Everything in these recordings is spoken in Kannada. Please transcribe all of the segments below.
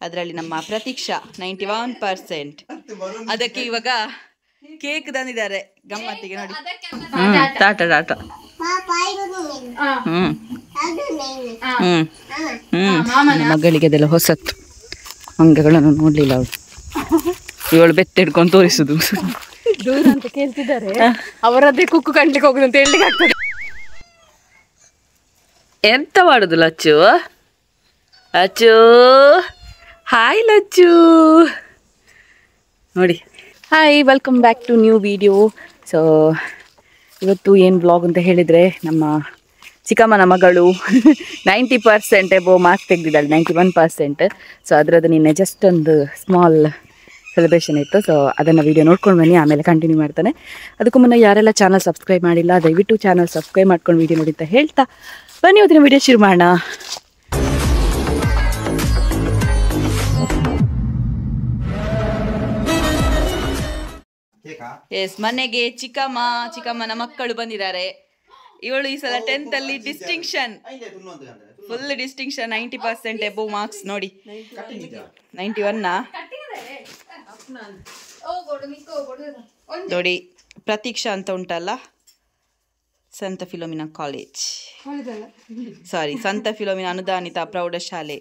ಅದರಲ್ಲಿ ನಮ್ಮ ಪ್ರತೀಕ್ಷಾ 91%. ಅದಕ್ಕೆ ಇವಾಗ ಕೇಕ್ ತಂದಿದ್ದಾರೆ ಗಮ್ಮತ್ತಿಗೆ ನೋಡಿ. ಟಾಟಾ ಟಾಟಾ. ಮಗಳಿಗೆ ಅದೆಲ್ಲ ಹೊಸತ್ತು ಅಂಗಗಳನ್ನು ನೋಡ್ಲಿಲ್ಲ ಅವಳು. ಇವಳು ಬೆತ್ತ ಹಿಡ್ಕೊಂಡು ತೋರಿಸುದು ದೂರ ಅಂತ ಕೇಳ್ತಿದ್ದಾರೆ. ಅವರದ್ದೇ ಕುಕ್ಕು ಕಂಡ್ಲಿಕ್ಕೆ ಹೋಗುದು ಅಂತ ಹೇಳಲಿಕ್ಕೆ ಆಗ್ತದೆ. ಎಂತ ಮಾಡುದು ಲಚ್ಚು? ಲಚ್ಚು ಹಾಯ್ ಲಚ್ಚು ನೋಡಿ. Hi, welcome back to new video. So ಇವತ್ತು ಏನು ಬ್ಲಾಗ್ ಅಂತ ಹೇಳಿದರೆ, ನಮ್ಮ ಚಿಕ್ಕಮ್ಮನ ಮಗಳು 90% ಎಬೋ ಮಾರ್ಕ್ಸ್ ತೆಗೆದಿದ್ದಾಳೆ, 91%. ಸೊ ಅದರದ್ದು ನಿನ್ನೆ ಜಸ್ಟ್ ಒಂದು ಸ್ಮಾಲ್ ಸೆಲೆಬ್ರೇಷನ್ ಇತ್ತು. ಸೊ ಅದನ್ನು ವೀಡಿಯೋ ನೋಡ್ಕೊಂಡು ಬನ್ನಿ, ಆಮೇಲೆ ಕಂಟಿನ್ಯೂ ಮಾಡ್ತಾನೆ. ಅದಕ್ಕೂ ಮುನ್ನ ಯಾರೆಲ್ಲ ಚಾನಲ್ ಸಬ್ಸ್ಕ್ರೈಬ್ ಮಾಡಿಲ್ಲ ದಯವಿಟ್ಟು ಚಾನಲ್ ಸಬ್ಸ್ಕ್ರೈಬ್ ಮಾಡ್ಕೊಂಡು ವೀಡಿಯೋ ನೋಡಿ ಅಂತ ಹೇಳ್ತಾ ಬನ್ನಿ ಇವತ್ತಿನ ವೀಡಿಯೋ ಶುರು ಮಾಡೋಣ. ಎಸ್, ಮನೆಗೆ ಚಿಕ್ಕಮ್ಮನ ಮಕ್ಕಳು ಬಂದಿದ್ದಾರೆ. ಇವಳು ಈ ಸಲ 10th ಅಲ್ಲಿ distinction, full distinction, 90% above marks ನೋಡಿ. 91 ನೋಡಿ. ಪ್ರತೀಕ್ಷಾ ಅಂತ ಉಂಟಲ್ಲ, ಸಂತ ಫಿಲೋಮಿನಾ ಕಾಲೇಜ್, ಸಾರಿ ಸಂತ ಫಿಲೋಮಿನಾ ಅನುದಾನಿತ ಪ್ರೌಢಶಾಲೆ,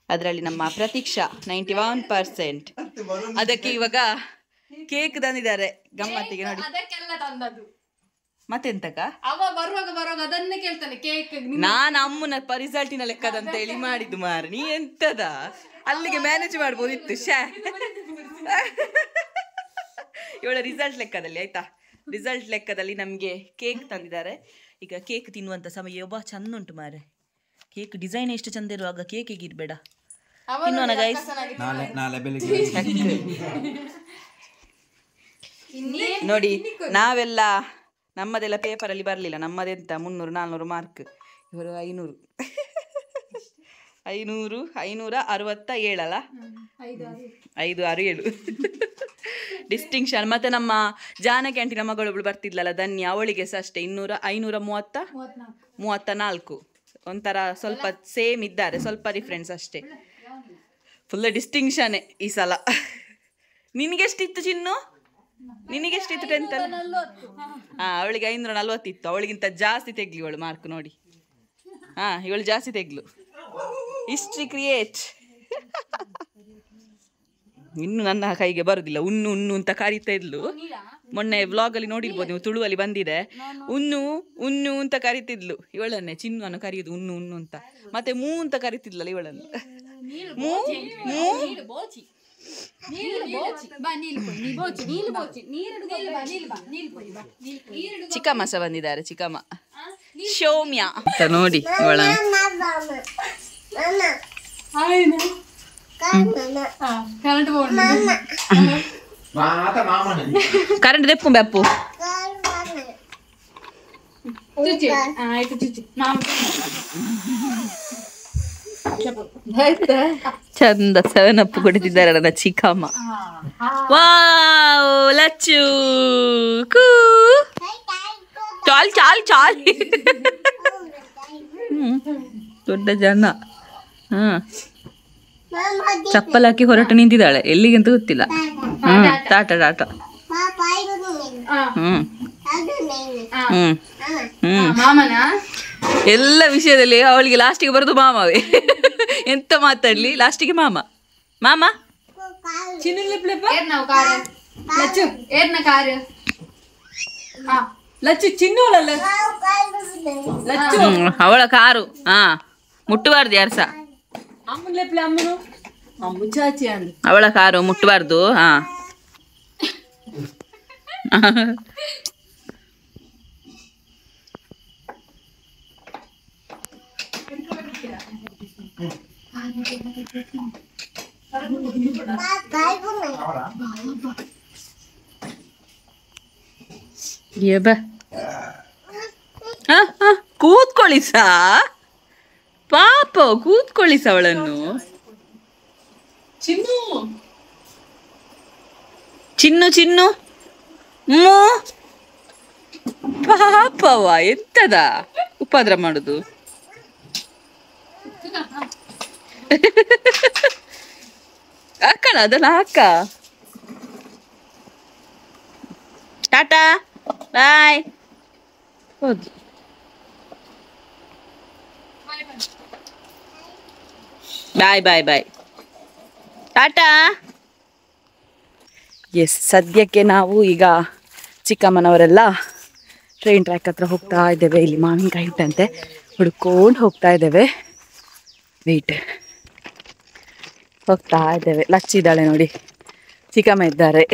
ಅದರಲ್ಲಿ ನಮ್ಮ ಪ್ರತೀಕ್ಷಾ 91%. ಅದಕ್ಕೆ ಇವಾಗ ಕೇಕ್ ತಂದಿದ್ದಾರೆ ಗಮ್ಮತ್ತಿಗೆ ನೋಡಿ. ಮತ್ತೆಂತಕ ನಾನು ಅಮ್ಮನ ರಿಸಲ್ಟಿನ ಲೆಕ್ಕದಂತ ಹೇಳಿ ಮಾಡಿದ್ದು ಮಾರ. ನೀ ಎಂತದ ಅಲ್ಲಿಗೆ ಮ್ಯಾನೇಜ್ ಮಾಡ್ಬೋದಿತ್ತು. ಇವಳ ರಿಸಲ್ಟ್ ಲೆಕ್ಕದಲ್ಲಿ ಆಯ್ತಾ, ರಿಸಲ್ಟ್ ಲೆಕ್ಕದಲ್ಲಿ ನಮಗೆ ಕೇಕ್ ತಂದಿದ್ದಾರೆ. ಈಗ ಕೇಕ್ ತಿನ್ನುವಂತ ಸಮಯ. ಒಬ್ಬ ಚಂದ ಉಂಟು ಮಾರೆ ಕೇಕ್, ಡಿಸೈನ್ ಎಷ್ಟು ಚಂದ ಇರುವಾಗ ಕೇಕ್ ಇರ್ಬೇಡ. ತಿನ್ನೋಣ ಗೈಸ್. ನೋಡಿ, ನಾವೆಲ್ಲ ನಮ್ಮದೆಲ್ಲ ಪೇಪರಲ್ಲಿ ಬರಲಿಲ್ಲ. ನಮ್ಮದೆಂತ 300-400 ಮಾರ್ಕ್, ಇವರು 567 ಅಲ್ಲ, 567 ಡಿಸ್ಟಿಂಕ್ಷನ್. ಮತ್ತೆ ನಮ್ಮ ಜಾನಕಿ ಆಂಟಿನ ಮಗಳೊಬ್ಳು ಬರ್ತಿದ್ಲಲ್ಲ ಧನ್ಯ, ಅವಳಿಗೆ ಸಹ ಅಷ್ಟೇ 534. ಒಂಥರ ಸ್ವಲ್ಪ ಸೇಮ್ ಇದ್ದಾರೆ, ಸ್ವಲ್ಪ ಡಿಫ್ರೆನ್ಸ್ ಅಷ್ಟೇ. ಫುಲ್ ಡಿಸ್ಟಿಂಕ್ಷನ್ ಈ ಸಲ. ನಿನಗೆಷ್ಟಿತ್ತು ಚಿನ್ನು? ನಿನಗೆಷ್ಟಿತ್ತು 10th ಅಲ್ಲಿ? ಅವಳಿಗೆ 540 ಇತ್ತು. ಅವಳಿಗಿಂತ ಜಾಸ್ತಿ ತೆಗ್ಲಿ ಇವಳು ಮಾರ್ಕ್ ನೋಡಿ. ಇವಳು ಜಾಸ್ತಿ ತೆಗ್ಲು. History create. ಇನ್ನು ನನ್ನ ಕೈಗೆ ಬರುದಿಲ್ಲ. ಉಣ್ಣು ಅಂತ ಕರೀತಾ ಇದ್ಲು. ಮೊನ್ನೆ ವ್ಲಾಗಲ್ಲಿ ನೋಡಿರ್ಬೋದು ನೀವು, ತುಳುವಲ್ಲಿ ಬಂದಿದೆ. ಉಣ್ಣು ಅಂತ ಕರಿತಿದ್ಲು ಇವಳನ್ನೇ. ಚಿನ್ನು ಕರೆಯುದು ಉಣ್ಣು ಅಂತ. ಮತ್ತೆ ಮೂ ಅಂತ ಕರಿತಿದ್ಲಲ್ಲ ಇವಳನ್ನು. ಚಿಕ್ಕಮ್ಮ ಸಹ ಬಂದಿದ್ದಾರೆ. ಚಿಕ್ಕಮ್ಮ ಶೌಮ್ಯ ಅಂತ ನೋಡಿ ಇವಳ. ಕರೆಂಟ್ ತೆಪ್ಪು ಬೆಪ್ಪು ಚಂದ 7up ಕುಡಿತಿದ್ದಾರೆ ನನ್ನ ಚಿಕ್ಕಮ್ಮ. ವಾವ್ ಲಚ್ಚು ಕೂ ಚಾಲ್ ದೊಡ್ಡ ಜನ. ಚಪ್ಪಲ್ ಹಾಕಿ ಹೊರಟು ನಿಂತಿದ್ದಾಳೆ, ಎಲ್ಲಿಗೆಂತ ಗೊತ್ತಿಲ್ಲ. ಟಾಟಾ ಟಾಟಾ. ಎಲ್ಲ ವಿಷಯದಲ್ಲಿ ಅವಳಿಗೆ ಲಾಸ್ಟಿಗೆ ಬರೋದು ಮಾಮವೇ. ಎಂತ ಮಾತಾಡ್ಲಿ ಲಾಸ್ಟಿಗೆ ಮಾಮ. ಅವಳ ಕಾರು ಮುಟ್ಟಬಾರ್ದು ಯಾರು ಸಹ. ಅವಳ ಕಾರು ಮುಟ್ಟಬಾರ್ದು. ಕೂತ್ಕೊಳ್ಳಿ ಸಾ ಪಾಪ, ಕೂತ್ಕೊಳ್ಳಿ ಸಾ ಅವಳನ್ನು. ಚಿನ್ನು ಪಾಪವ ಎಂತದ ಉಪದ್ರ ಮಾಡುದು. ಬೇಡ ಅದನ್ನ ಹಾಕ. ಟಾಟಾ ಬಾಯ್. ಹೌದು ಬಾಯ್ ಬಾಯ್ ಬಾಯ್ ಟಾಟಾ. ಎಸ್, ಸದ್ಯಕ್ಕೆ ನಾವು ಈಗ ಚಿಕ್ಕಮ್ಮನವರೆಲ್ಲ ಟ್ರೈನ್ ಟ್ರ್ಯಾಕ್ ಹತ್ರ ಹೋಗ್ತಾ ಇದ್ದೇವೆ. ಇಲ್ಲಿ ಮಾವಿನಕಾಯಿ ಉಂಟಂತೆ, ಹುಡ್ಕೊಂಡು ಹೋಗ್ತಾ ಇದ್ದೇವೆ. ವೆಯ್ಟ್, ಹೋಗ್ತಾ ಇದ್ದೇವೆ. ಲಚ್ಚಿದ್ದಾಳೆ ನೋಡಿ, ಚಿಕ್ಕಮ್ಮ ಇದ್ದಾರೆ,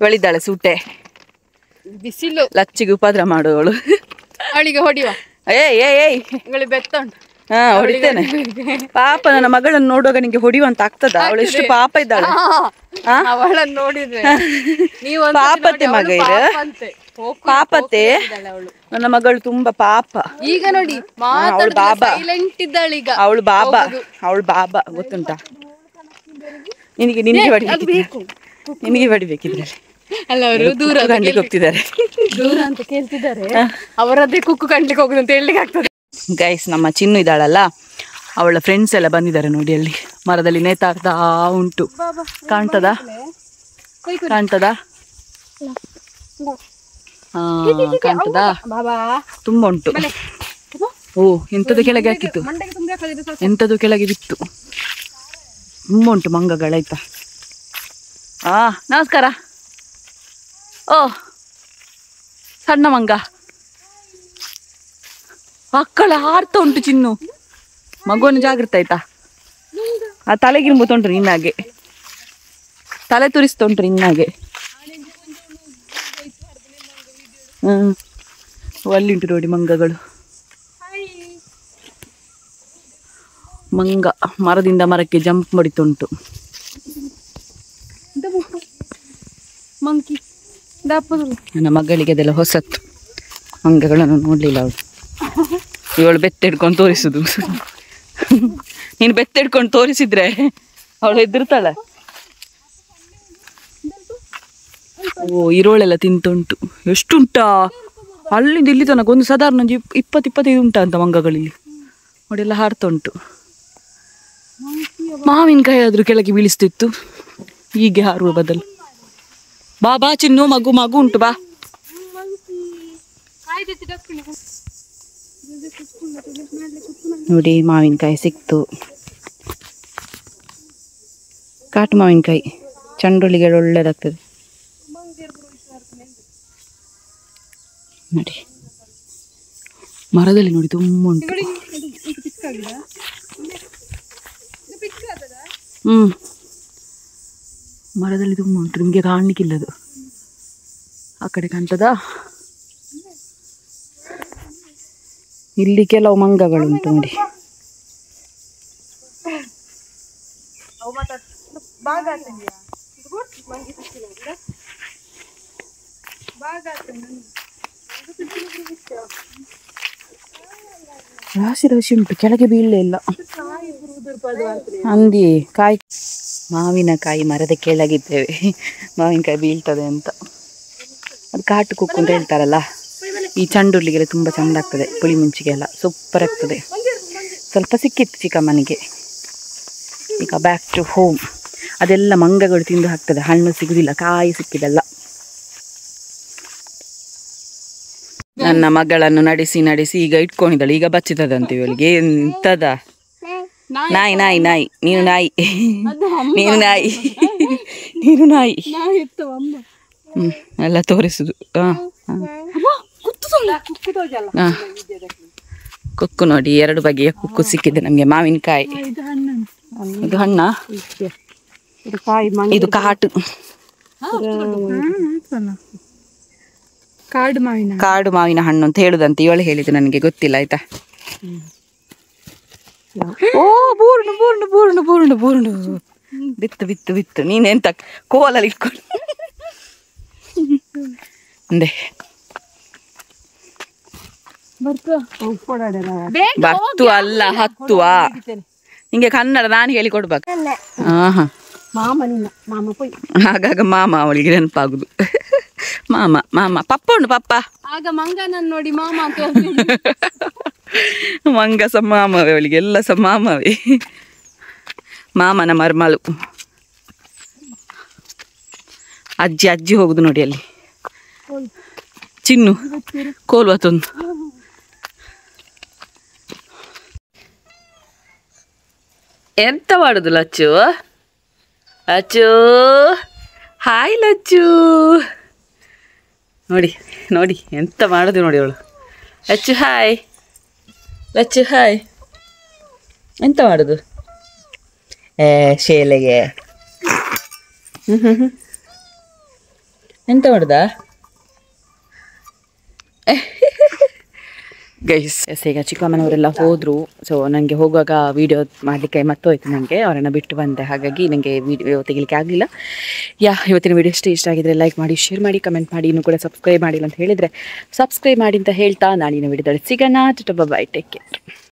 ಒಳಿದ್ದಾಳೆ ಸೂಟೆ. ಬಿಸಿಲು ಲಚ್ಚಿಗೆ ಉಪದ್ರ ಮಾಡುವವಳು. ಅವಳಿಗೆ ಹೊಡಿವ. ಏಯ್ ಬೆತ್ತ ಉಂಟು. ಹಾ, ಹೊಡಿತೇನೆ. ಪಾಪ ನನ್ನ ಮಗಳನ್ನು ನೋಡುವಾಗ ನಿಂಗೆ ಹೊಡಿಯುವಂತ ಆಗ್ತದ? ಅವಳು ಎಷ್ಟು ಪಾಪ ಇದ್ದಾಳೆ. ಅವಳನ್ನು ನೋಡಿದ್ರೆ ಪಾಪತ್ತೆ ಮಗ ಇರು, ಪಾಪತ್ತೆ. ನನ್ನ ಮಗಳು ತುಂಬಾ ಪಾಪ. ಈಗ ನೋಡಿ ಅವಳು ಬಾಬಾ, ಇದ್ದಾಳೆ ಈಗ. ಅವಳು ಬಾಬಾ ಗೊತ್ತುಂಟಾ ನಿನಗೆ? ನಿನಗೆ ಹೊಡಿಬೇಕಿದ್ರಲ್ಲಿ ಅಲ್ಲ, ಅವರು ದೂರ ಕಂಡ್ಲಿಕ್ಕೆ ಹೋಗ್ತಿದ್ದಾರೆ, ದೂರ ಅಂತ ಕೇಳ್ತಿದ್ದಾರೆ. ಅವರದ್ದೇ ಕುಕ್ಕು ಕಂಡ್ಲಿಕ್ಕೆ ಹೋಗುದು ಅಂತ ಹೇಳಲಿಕ್ಕೆ ಆಗ್ತದೆ. ಗೈಸ್, ನಮ್ಮ ಚಿನ್ನು ಇದ್ದಾಳಲ್ಲ, ಅವಳ ಫ್ರೆಂಡ್ಸ್ ಎಲ್ಲ ಬಂದಿದ್ದಾರೆ ನೋಡಿ. ಅಲ್ಲಿ ಮರದಲ್ಲಿ ನೇತಾಡ್ತಾ ಉಂಟು. ಕಾಣ್ತದ? ಕಾಣ್ತದ? ತುಂಬಾ ಉಂಟು. ಓ, ಎಂತದ್ದು ಕೆಳಗೆ ಹಾಕಿತ್ತು, ಎಂತದ್ದು ಕೆಳಗೆ ಬಿತ್ತು. ತುಂಬಾ ಉಂಟು ಮಂಗಗಳಾಯ್ತಾ. ನಮಸ್ಕಾರ. ಓ, ಸಣ್ಣ ಮಂಗ ಮಕ್ಕಳ ಹಾರ್ತಾ ಉಂಟು. ಚಿನ್ನು ಮಗುವನ್ನು ಜಾಗ್ರತೆ ಆಯ್ತಾ? ಆ ತಲೆಗಿರ್ಬುತ್ತುಂಟ್ರಿ ಇನ್ನಾಗೆ, ತಲೆ ತುರಿಸ್ತುಂಟ್ರಿ ಇನ್ನಾಗೆ. ಅಲ್ಲಿ ಉಂಟು ನೋಡಿ ಮಂಗಗಳು. ಮಂಗ ಮರದಿಂದ ಮರಕ್ಕೆ ಜಂಪ್ ಮಾಡಿತುಂಟು. ನನ್ನ ಮಗಳಿಗೆ ಅದೆಲ್ಲ ಹೊಸತ್ತು, ಮಂಗಗಳನ್ನು ನೋಡ್ಲಿಲ್ಲ ಅವಳು. ಇವಳು ಬೆತ್ತಿಡ್ಕೊಂಡು ತೋರಿಸುದು. ನೀನು ಬೆತ್ತಿಡ್ಕೊಂಡು ತೋರಿಸಿದ್ರೆ ಅವಳು ಹೆದರ್ತಾಳೆ. ಓ, ಇರೋಳೆಲ್ಲ ತಿಂತುಂಟು. ಎಷ್ಟುಂಟಾ ಅಲ್ಲಿಂದ ಇಲ್ಲಿ ತನಕ? ಒಂದು ಸಾಧಾರಣ 20-25 ಉಂಟಾ ಅಂತ ಮಂಗಗಳಿಲ್ಲಿ ನೋಡಿ. ಎಲ್ಲ ಹಾರ್ತಾ ಉಂಟು. ಮಾವಿನಕಾಯಿ ಆದ್ರೂ ಕೆಳಗೆ ಬೀಳಿಸ್ತಿತ್ತು, ಹೀಗೆ ಹಾರುವ ಬದಲು. ಬಾ ಚಿನ್ನು, ಮಗು ಉಂಟು, ಬಾ. ನೋಡಿ, ಮಾವಿನಕಾಯಿ ಸಿಕ್ತು. ಕಾಟು ಮಾವಿನಕಾಯಿ ಚಂಡುಳ್ಳಿಗೆ ಒಳ್ಳೇದಾಗ್ತದೆ ನೋಡಿ. ಮರದಲ್ಲಿ ನೋಡಿ ತುಂಬ ಉಂಟು. ಮರದಲ್ಲಿ ತುಂಬ ಉಂಟು, ನಿಮಗೆ ಕಾಣಲಿಕ್ಕಿಲ್ಲದು. ಆ ಕಡೆ ಕಾಣ್ತದಾ? ಇಲ್ಲಿ ಕೆಲವು ಮಂಗಗಳುಂಟು ನೋಡಿ. ರಾಶಿ ಉಂಟು, ಕೆಳಗೆ ಬೀಳಲೇ ಇಲ್ಲ. ಅಂದಿ ಕಾಯಿ, ಮಾವಿನಕಾಯಿ ಮರದ ಕೆಳಗಿದ್ದೇವೆ. ಮಾವಿನಕಾಯಿ ಬೀಳ್ತದೆ ಅಂತ. ಅದು ಕಾಟು ಕುಕ್ಕು ಅಂತ ಹೇಳ್ತಾರಲ್ಲ. ಈ ಚಂಡುಳ್ಳಿಗೆಲ್ಲ ತುಂಬ ಚೆಂದ ಆಗ್ತದೆ, ಪುಳಿ ಮುಂಚಿಗೆಲ್ಲ ಸೂಪರ್ ಆಗ್ತದೆ. ಸ್ವಲ್ಪ ಸಿಕ್ಕಿತ್ತು ಚಿಕ್ಕಮ್ಮನಿಗೆ. ಈಗ ಬ್ಯಾಕ್ ಟು ಹೋಮ್. ಅದೆಲ್ಲ ಮಂಗಗಳು ತಿಂದು ಹಾಕ್ತದೆ, ಹಣ್ಣು ಸಿಗುದಿಲ್ಲ, ಕಾಯಿ ಸಿಕ್ಕಿದೆಲ್ಲ. ನನ್ನ ಮಗಳನ್ನು ನಡೆಸಿ ಈಗ ಇಟ್ಕೊಂಡಿದ್ದಾಳೆ. ಈಗ ಬಚ್ಚಿತದಂತೆ ಇವಳಿಗೆ. ಎಂತದ ನಾಯಿ ನಾಯಿ ನಾಯಿ ನೀನು ನಾಯಿ ನೀನು ನಾಯಿ ನೀನು ನಾಯಿ ಎಲ್ಲ ತೋರಿಸುದು. ಕುಕ್ಕು ನೋಡಿ, 2 ಬಗೆಯ ಕುಕ್ಕು ಸಿಕ್ಕಿದೆ ನಮ್ಗೆ. ಮಾವಿನಕಾಯಿ, ಇದು ಹಣ್ಣ, ಇದು ಕಾಟು ಕಾಡು ಮಾವಿನ ಹಣ್ಣು ಅಂತ ಹೇಳುದಂತೆ. ಇವಳು ಹೇಳಿದ್ದು, ನನಗೆ ಗೊತ್ತಿಲ್ಲ ಆಯ್ತಾ. ಓ, ಬೂರ್ಣು ಬೂರ್ಣು ಬೂರ್ಣು ಬೂರ್ಣು ಬೂರ್ಣು ಬಿತ್ತು ಬಿತ್ತು ಬಿತ್ತು. ನೀನೆಂತ ಕೋಲಲ್ಲಿ ಇಟ್ಕೊಂಡು ಅಂದೆ. ಬರ್ತು ಅಲ್ಲ, ಹತ್ತುವ. ನಿಂಗೆ ಕನ್ನಡ ನಾನು ಹೇಳಿಕೊಡ್ಬೇಕು. ಆಗಾಗ ಮಾಮ ಅವಳಿಗೆ ನೆನಪಾಗುದು. ಮಾಮ ಮಾಮ ಪಪ್ಪ ಉಂಟು, ಪಪ್ಪ. ಆಗ ಮಂಗನ ನೋಡಿ ಮಾಮ ಅಂತ ಮಂಗ ಸ ಮಾಮವೇ ಅವಳಿಗೆ, ಎಲ್ಲ ಸ ಮಾಮವೇ. ಮಾಮನ ಮರ್ಮಲು. ಅಜ್ಜಿ ಹೋಗುದು ನೋಡಿ ಅಲ್ಲಿ. ಚಿನ್ನು ಕೋಲ್ವತ್ತೊಂದು. ಎಂತ ಮಾಡುದು ಲಚ್ಚು? ಲಚ್ಚು ಹಾಯ್ ಲಚ್ಚು. ನೋಡಿ ನೋಡಿ ಎಂತ ಮಾಡುದು ನೋಡಿ ಅವಳು. Lachchu hi, Lachchu hi. ಎಂತ ಮಾಡುದು? ಶೇಲೆಗೆ ಎಂತ ಮಾಡುದಾ ಗೈಸ್? ಈಗ ಚಿಕ್ಕಮ್ಮನವರೆಲ್ಲ ಹೋದರು. ಸೊ ನನಗೆ ಹೋಗುವಾಗ ವೀಡಿಯೋ ಮಾಡಲಿಕ್ಕೆ ಮರ್ತೋಯ್ತು. ನನಗೆ ಅವರನ್ನು ಬಿಟ್ಟು ಬಂದೆ, ಹಾಗಾಗಿ ನನಗೆ ವೀಡಿಯೋ ತೆಗಿಲಿಕ್ಕೆ ಆಗಲಿಲ್ಲ. ಇವತ್ತಿನ ವೀಡಿಯೋ ಇಷ್ಟ ಆಗಿದ್ರೆ ಲೈಕ್ ಮಾಡಿ, ಶೇರ್ ಮಾಡಿ, ಕಮೆಂಟ್ ಮಾಡಿ. ಇನ್ನೂ ಕೂಡ ಸಬ್ಸ್ಕ್ರೈಬ್ ಮಾಡಿಲ್ಲ ಅಂತ ಹೇಳಿದರೆ ಸಬ್ಸ್ಕ್ರೈಬ್ ಮಾಡಿ ಅಂತ ಹೇಳ್ತಾ ನಾಳಿನ ವೀಡಿಯೋದಲ್ಲಿ ಸಿಗೋಣ. ಬಾಯ್, ಟೇಕ್ ಕೇರ್.